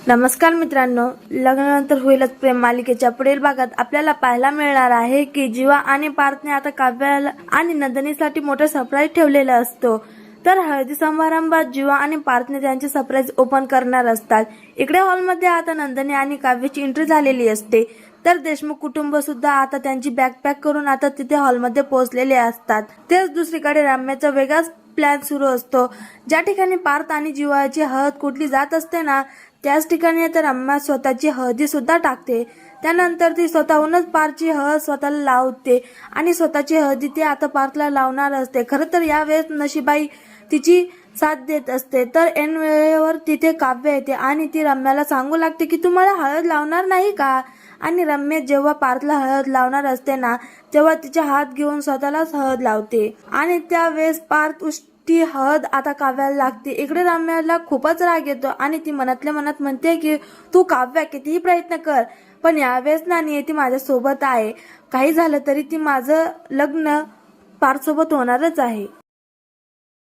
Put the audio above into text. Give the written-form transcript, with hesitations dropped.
नमस्कार मित्रांनो, लग्नानंतर होईलच प्रेम मालिकेच्या पुढील भागात आपल्याला पाहायला मिळणार आहे की जीवा आणि पार्थने आता काव्याला आणि नंदिनीसाठी मोठा सरप्राईज ठेवलेला असतो। तर हळदी समारंभात जीवा आणि पार्थने त्यांचे सरप्राईज ओपन करणार असतात। इकडे हॉलमध्ये आता नंदिनी आणि काव्याची एंट्री झालेली असते। तर देशमुख कुटुंब सुद्धा आता त्यांची बॅग पॅक करून आता तिथे हॉलमध्ये पोहोचलेले असतात। तेच दुसरीकडे रम्याचा वेगळाच प्लॅन सुरू असतो। ज्या ठिकाणी पार्थ आणि जीवाची हळद कुठली जात असते ना, त्याच ठिकाणी आता रम्या स्वतःची हळदी सुद्धा टाकते। त्यानंतर ती स्वतःहूनच पार्थची हळद स्वतःला लावते आणि स्वतःची हळदी ती आता पार्थला लावणार असते। खरं तर यावेळेस नशीबाई तिची साथ देत असते। तर ऐन वेळेवर तिथे काव्य येते आणि ती रम्याला सांगू लागते की तू मला हळद लावणार नाही का। आणि रम्या जेव्हा पार्थला हळद लावणार असते ना, तेव्हा तिचा हात घेऊन स्वतःलाच हळद लावते आणि त्यावेळेस पार्थ ती हळद आता काव्याला लागते। इकडे रम्याला खूपच राग येतो आणि ती मनातल्या मनात म्हणते की तू काव्या कितीही प्रयत्न कर, पण यावेळेस ना नियती माझ्या सोबत आहे। काही झालं तरी ती माझं लग्न पार्थ सोबत होणारच आहे।